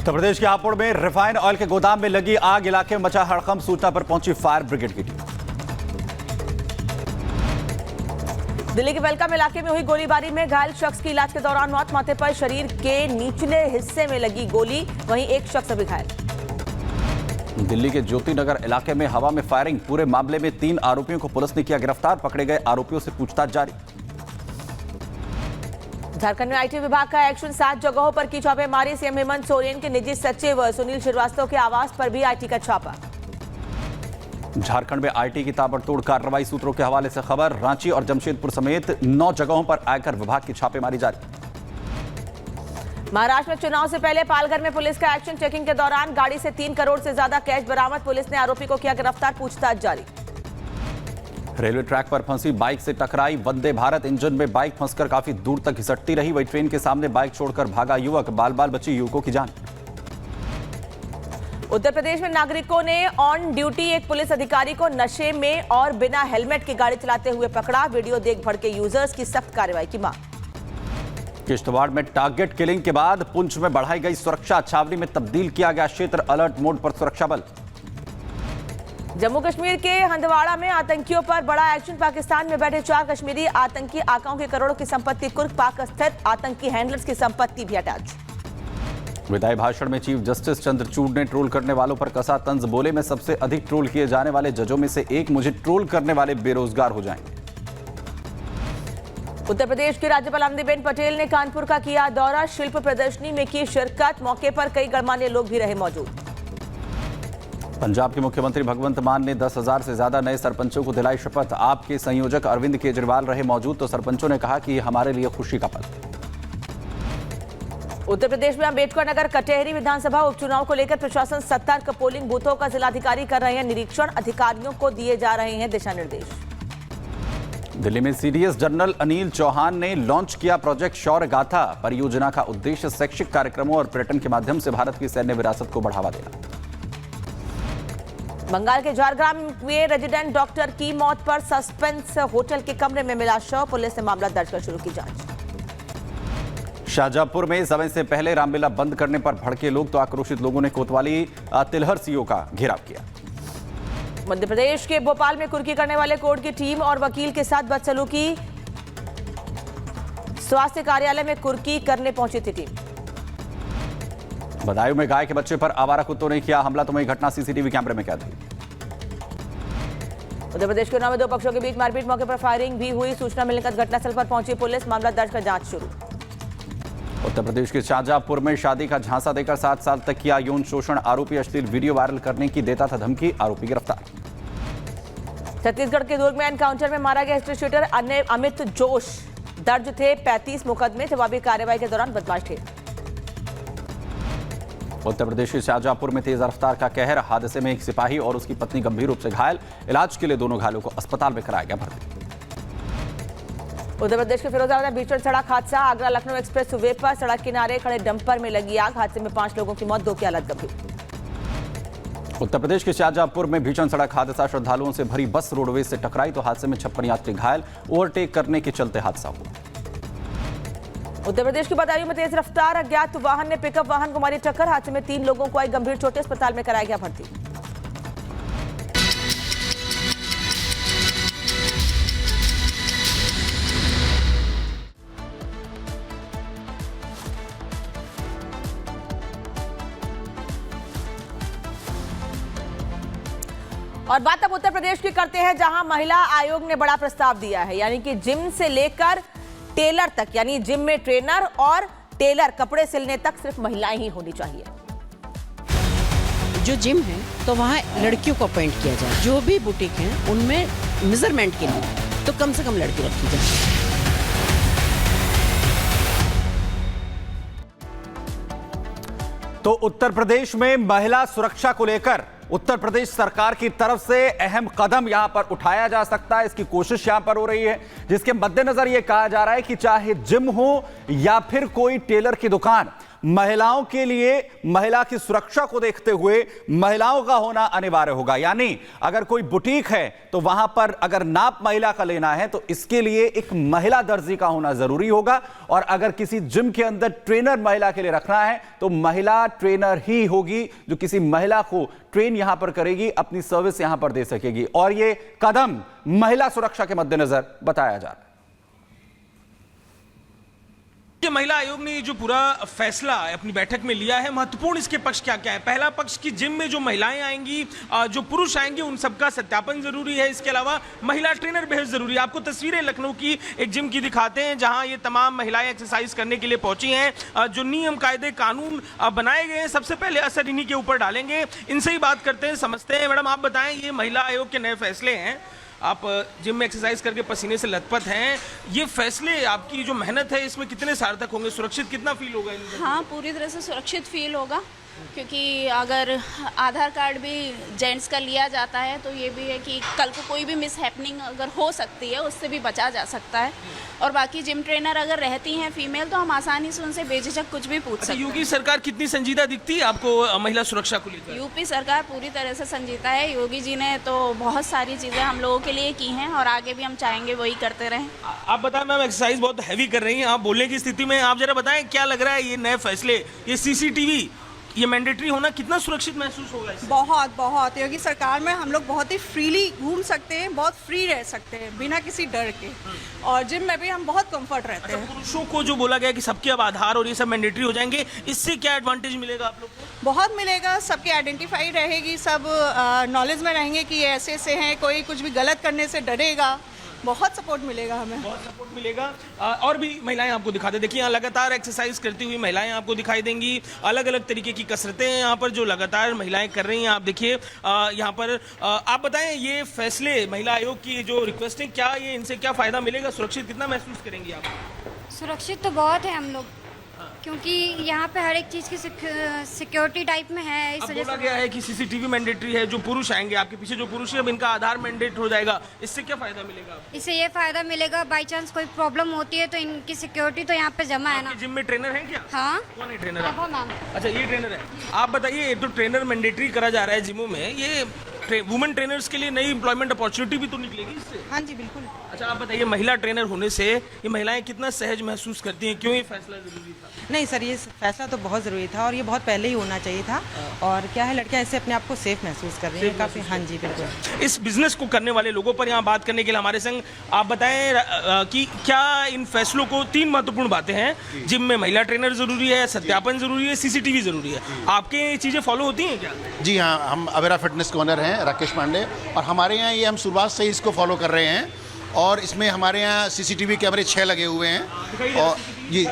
उत्तर प्रदेश के हापुड़ में refine oil के गोदाम में लगी आग, इलाके में मचा हड़कंप। सूचना पर पहुंची फायर ब्रिगेड की टीम। दिल्ली के वेलकम इलाके में हुई गोलीबारी में घायल शख्स की इलाज के दौरान मौत। माथे पर शरीर के निचले हिस्से में लगी गोली, वहीं एक शख्स अभी घायल। दिल्ली के ज्योति नगर इलाके में हवा में फायरिंग। पूरे मामले में 3 आरोपियों को पुलिस ने किया गिरफ्तार। पकड़े गए आरोपियों से पूछताछ जारी। झारखंड में आईटी विभाग का एक्शन, 7 जगहों पर की छापेमारी। सीएम हेमंत सोरेन के निजी सचिव सुनील श्रीवास्तव के आवास पर भी आईटी का छापा। झारखंड में आईटी की ताबड़तोड़ कार्रवाई। सूत्रों के हवाले से खबर, रांची और जमशेदपुर समेत 9 जगहों पर आयकर विभाग की छापेमारी जारी। महाराष्ट्र में चुनाव से पहले पालघर में पुलिस का एक्शन, चेकिंग के दौरान गाड़ी से 3 करोड़ से ज्यादा कैश बरामद। पुलिस ने आरोपी को किया गिरफ्तार, पूछताछ जारी। रेलवे ट्रैक पर फंसी बाइक से टकराई वंदे भारत। इंजन में बाइक फंसकर काफी दूर तक घिसटती रही। वही ट्रेन के सामने बाइक छोड़कर भागा युवक, बाल बाल बची युवकों की जान। उत्तर प्रदेश में नागरिकों ने ऑन ड्यूटी एक पुलिस अधिकारी को नशे में और बिना हेलमेट के गाड़ी चलाते हुए पकड़ा। वीडियो देख भड़के यूजर्स की सख्त कार्रवाई की मांग। किश्तवाड़ में टारगेट किलिंग के बाद पुंछ में बढ़ाई गई सुरक्षा। छावनी में तब्दील किया गया क्षेत्र, अलर्ट मोड पर सुरक्षा बल। जम्मू कश्मीर के हंदवाड़ा में आतंकियों पर बड़ा एक्शन। पाकिस्तान में बैठे 4 कश्मीरी आतंकी आकाओं की करोड़ों की संपत्ति कुर्क। पाक स्थित आतंकी हैंडलर्स की संपत्ति भी अटैच। विदाई भाषण में चीफ जस्टिस चंद्रचूड़ ने ट्रोल करने वालों पर कसा तंज। बोले, मैं सबसे अधिक ट्रोल किए जाने वाले जजों में से एक। मुझे ट्रोल करने वाले बेरोजगार हो जाएंगे। उत्तर प्रदेश की राज्यपाल आनंदीबेन पटेल ने कानपुर का किया दौरा। शिल्प प्रदर्शनी में की शिरकत। मौके पर कई गणमान्य लोग भी रहे मौजूद। पंजाब के मुख्यमंत्री भगवंत मान ने 10,000 से ज्यादा नए सरपंचों को दिलाई शपथ। आपके संयोजक अरविंद केजरीवाल रहे मौजूद, तो सरपंचों ने कहा कि ये हमारे लिए खुशी का पल। उत्तर प्रदेश में अंबेडकर नगर कटेहरी विधानसभा उपचुनाव को लेकर प्रशासन सतर्क। पोलिंग बूथों का जिलाधिकारी कर रहे हैं निरीक्षण। अधिकारियों को दिए जा रहे हैं दिशा निर्देश। दिल्ली में सीडीएस जनरल अनिल चौहान ने लॉन्च किया प्रोजेक्ट शौर्य गाथा। परियोजना का उद्देश्य शैक्षिक कार्यक्रमों और पर्यटन के माध्यम से भारत की सैन्य विरासत को बढ़ावा देना। बंगाल के झारग्राम में रेजिडेंट डॉक्टर की मौत पर सस्पेंस। होटल के कमरे में मिला शव। पुलिस ने मामला दर्ज कर शुरू की जांच। शाहजहांपुर में समय से पहले रामलीला बंद करने पर भड़के लोग, तो आक्रोशित लोगों ने कोतवाली तिलहर सीओ का घेराव किया। मध्य प्रदेश के भोपाल में कुर्की करने वाले कोर्ट की टीम और वकील के साथ बदसलूकी। स्वास्थ्य कार्यालय में कुर्की करने पहुंची थी टीम। बदायूं में गाय के बच्चे पर आवारा कुत्तों ने किया हमला, तो वही घटना सीसीटीवी कैमरे में कैद हुई। उत्तर प्रदेश के उन्नाव में 2 पक्षों के बीच मारपीट। मौके पर फायरिंग भी हुई। सूचना मिलने पर घटनास्थल पर पहुंची पुलिस। मामला दर्ज कर जांच शुरू। उत्तर प्रदेश के शाहजहांपुर में शादी का झांसा देकर 7 साल तक किया यौन शोषण। आरोपी अश्लील वीडियो वायरल करने की देता था धमकी। आरोपी गिरफ्तार। छत्तीसगढ़ के दुर्ग में एनकाउंटर में मारा गया हिस्ट्री शीटर अमित जोश। दर्ज थे 35 मुकदमे। जवाबी कार्रवाई के दौरान बदमाश थे। उत्तर प्रदेश के शाहजहांपुर में तेज रफ्तार का कहर। हादसे में एक सिपाही और उसकी पत्नी गंभीर रूप से घायल। इलाज के लिए दोनों घायलों को अस्पताल में कराया गया भर्ती। उत्तर प्रदेश के फिरोजाबाद में भीषण सड़क हादसा। आगरा लखनऊ एक्सप्रेस वे पर सड़क किनारे खड़े डंपर में लगी आग। हादसे में 5 लोगों की मौत, 2 की हालत गंभीर। उत्तर प्रदेश के शाहजहांपुर में भीषण सड़क हादसा। श्रद्धालुओं से भरी बस रोडवेज से टकराई, तो हादसे में 56 यात्री घायल। ओवरटेक करने के चलते हादसा हुआ। उत्तर प्रदेश के बदायूं में तेज रफ्तार अज्ञात वाहन ने पिकअप वाहन को मारी टक्कर। हादसे में 3 लोगों को आई गंभीर चोटें। अस्पताल में कराया गया भर्ती। और बात अब उत्तर प्रदेश की करते हैं, जहां महिला आयोग ने बड़ा प्रस्ताव दिया है। यानी कि जिम से लेकर टेलर तक, यानी जिम में ट्रेनर और टेलर कपड़े सिलने तक सिर्फ महिलाएं ही होनी चाहिए। जो जिम है तो वहाँ लड़कियों को अपॉइंट किया जाए। जो भी बुटीक हैं उनमें मेजरमेंट के लिए तो कम से कम लड़की रखी जाए। तो उत्तर प्रदेश में महिला सुरक्षा को लेकर उत्तर प्रदेश सरकार की तरफ से अहम कदम यहां पर उठाया जा सकता है, इसकी कोशिश यहां पर हो रही है, जिसके मद्देनजर यह कहा जा रहा है कि चाहे जिम हो या फिर कोई टेलर की दुकान, महिलाओं के लिए महिला की सुरक्षा को देखते हुए महिलाओं का होना अनिवार्य होगा। यानी अगर कोई बुटीक है तो वहां पर अगर नाप महिला का लेना है तो इसके लिए एक महिला दर्जी का होना जरूरी होगा, और अगर किसी जिम के अंदर ट्रेनर महिला के लिए रखना है तो महिला ट्रेनर ही होगी जो किसी महिला को ट्रेन यहां पर करेगी, अपनी सर्विस यहां पर दे सकेगी। और यह कदम महिला सुरक्षा के मद्देनजर बताया जा रहा है। महिला आयोग ने जो पूरा फैसला अपनी बैठक में लिया है, महत्वपूर्ण इसके पक्ष क्या क्या है। पहला पक्ष कि जिम में जो महिलाएं आएंगी, जो पुरुष आएंगे, उन सबका सत्यापन जरूरी है। इसके अलावा महिला ट्रेनर बेहद जरूरी है। आपको तस्वीरें लखनऊ की एक जिम की दिखाते हैं जहां ये तमाम महिलाएं एक्सरसाइज करने के लिए पहुंची हैं। जो नियम कायदे कानून बनाए गए हैं सबसे पहले असर इन्हीं के ऊपर डालेंगे। इनसे ही बात करते हैं, समझते हैं। मैडम आप बताएं, ये महिला आयोग के नए फैसले हैं, आप जिम में एक्सरसाइज करके पसीने से लथपथ हैं, ये फैसले आपकी जो मेहनत है इसमें कितने सार्थक होंगे, सुरक्षित कितना फील होगा? हाँ, पूरी तरह से सुरक्षित फील होगा, क्योंकि अगर आधार कार्ड भी जेंट्स का लिया जाता है तो ये भी है कि कल को कोई भी मिस हैपनिंग अगर हो सकती है उससे भी बचा जा सकता है। और बाकी जिम ट्रेनर अगर रहती हैं फीमेल तो हम आसानी से उनसे बेझिझक कुछ भी पूछ सकते हैं। योगी सरकार कितनी संजीदा दिखती है आपको महिला सुरक्षा को लेकर? यूपी सरकार पूरी तरह से संजीदा है। योगी जी ने तो बहुत सारी चीज़ें हम लोगों के लिए की हैं और आगे भी हम चाहेंगे वही करते रहें। आप बताएं मैम, एक्सरसाइज बहुत हैवी कर रही हैं, आप बोलने की स्थिति में, आप जरा बताएं क्या लग रहा है ये नए फैसले, ये सीसीटीवी ये मैंडेटरी होना कितना सुरक्षित महसूस होगा इससे? बहुत योगी सरकार में हम लोग बहुत ही फ्रीली घूम सकते हैं, बहुत फ्री रह सकते हैं बिना किसी डर के, और जिम में भी हम बहुत कंफर्ट रहते हैं। पुरुषों को जो बोला गया कि सबके अब आधार और ये सब मैंडेटरी हो जाएंगे, इससे क्या एडवांटेज मिलेगा आप लोग को? बहुत मिलेगा, सबकी आइडेंटिफाई रहेगी, सब नॉलेज में रहेंगे कि ये ऐसे ऐसे हैं, कोई कुछ भी गलत करने से डरेगा। बहुत सपोर्ट मिलेगा हमें, बहुत सपोर्ट मिलेगा। और भी महिलाएं आपको दिखाते, देखिए यहाँ लगातार एक्सरसाइज करती हुई महिलाएं आपको दिखाई देंगी। अलग अलग तरीके की कसरतें हैं यहाँ पर जो लगातार महिलाएं कर रही हैं। आप देखिए यहाँ पर आप बताएं, ये फैसले महिला आयोग की जो रिक्वेस्ट है, क्या ये इनसे क्या फायदा मिलेगा, सुरक्षित कितना महसूस करेंगी आप? सुरक्षित तो बहुत है हम लोग, क्योंकि यहाँ पे हर एक चीज़ की सिक्योरिटी टाइप में है। इस अब वजह बोला से गया है कि सीसीटीवी मैंडेटरी है, जो पुरुष आएंगे आपके पीछे जो पुरुष है अब इनका आधार मैंडेट हो जाएगा, इससे क्या फायदा मिलेगा? इससे ये फायदा मिलेगा, बाई चांस कोई प्रॉब्लम होती है तो इनकी सिक्योरिटी तो यहाँ पे जमा है ना। जिम में ट्रेनर है क्या? हाँ, कौन है ट्रेनर? मैम। अच्छा, ये ट्रेनर है। आप बताइए, ये तो ट्रेनर मैंडेटरी करा जा रहा है जिमों में, ये वुमेन ट्रेनर्स के लिए नई एम्प्लॉयमेंट अपॉर्चुनिटी भी तो निकलेगी इससे? हाँ जी बिल्कुल। अच्छा, आप बताइए, महिला ट्रेनर होने से ये महिलाएं कितना सहज महसूस करती हैं, क्यों ये फैसला जरूरी था? नहीं सर, ये फैसला तो बहुत ज़रूरी था और ये बहुत पहले ही होना चाहिए था। और क्या है, लड़कियां इससे अपने आप को सेफ महसूस कर रही हैं काफ़ी। हाँ जी बिल्कुल। इस बिजनेस को करने वाले लोगों पर यहाँ बात करने के लिए हमारे संग आप बताएं कि क्या इन फैसलों को, तीन महत्वपूर्ण बातें हैं, जिम में महिला ट्रेनर जरूरी है, सत्यापन जरूरी है, सीसीटीवी जरूरी है, आपके ये चीज़ें फॉलो होती हैं क्या? जी हाँ, हम अवेरा फिटनेस के ओनर हैं राकेश पांडे, और हमारे यहाँ ये हम शुरुआत से ही इसको फॉलो कर रहे हैं। और इसमें हमारे यहाँ सीसीटीवी कैमरे 6 लगे हुए हैं। और ये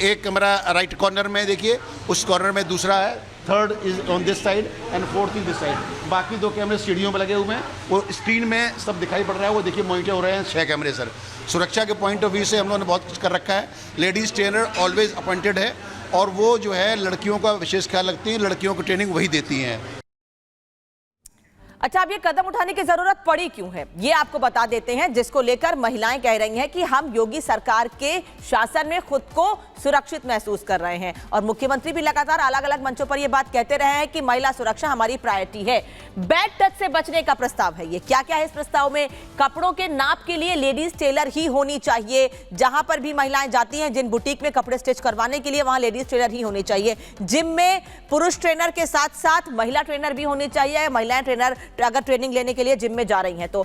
एक कैमरा राइट कॉर्नर में देखिए, उस कॉर्नर में दूसरा है, third is on this side and fourth is this side. बाकी 2 कैमरे सीढ़ियों पर लगे हुए हैं, वो स्क्रीन में सब दिखाई पड़ रहा है, वो देखिए मॉनिटर हो रहे हैं 6 कैमरे सर। सुरक्षा के पॉइंट ऑफ व्यू से हम लोगों ने बहुत कुछ कर रखा है। लेडीज़ ट्रेनर ऑलवेज अपॉइंटेड है, और वो जो है लड़कियों का विशेष ख्याल रखती हैं, लड़कियों को ट्रेनिंग वही देती हैं। अच्छा, अब ये कदम उठाने की जरूरत पड़ी क्यों है, ये आपको बता देते हैं, जिसको लेकर महिलाएं कह रही हैं कि हम योगी सरकार के शासन में खुद को सुरक्षित महसूस कर रहे हैं। और मुख्यमंत्री भी लगातार अलग अलग मंचों पर ये बात कहते रहे हैं कि महिला सुरक्षा हमारी प्रायोरिटी है। बैड टच से बचने का प्रस्ताव है ये। क्या क्या है इस प्रस्ताव में? कपड़ों के नाप के लिए लेडीज टेलर ही होनी चाहिए। जहां पर भी महिलाएं जाती हैं, जिन बुटीक में कपड़े स्टिच करवाने के लिए, वहां लेडीज टेलर ही होनी चाहिए। जिम में पुरुष ट्रेनर के साथ साथ महिला ट्रेनर भी होनी चाहिए। महिलाएं ट्रेनर अगर ट्रेनिंग लेने के लिए जिम में जा रही हैं तो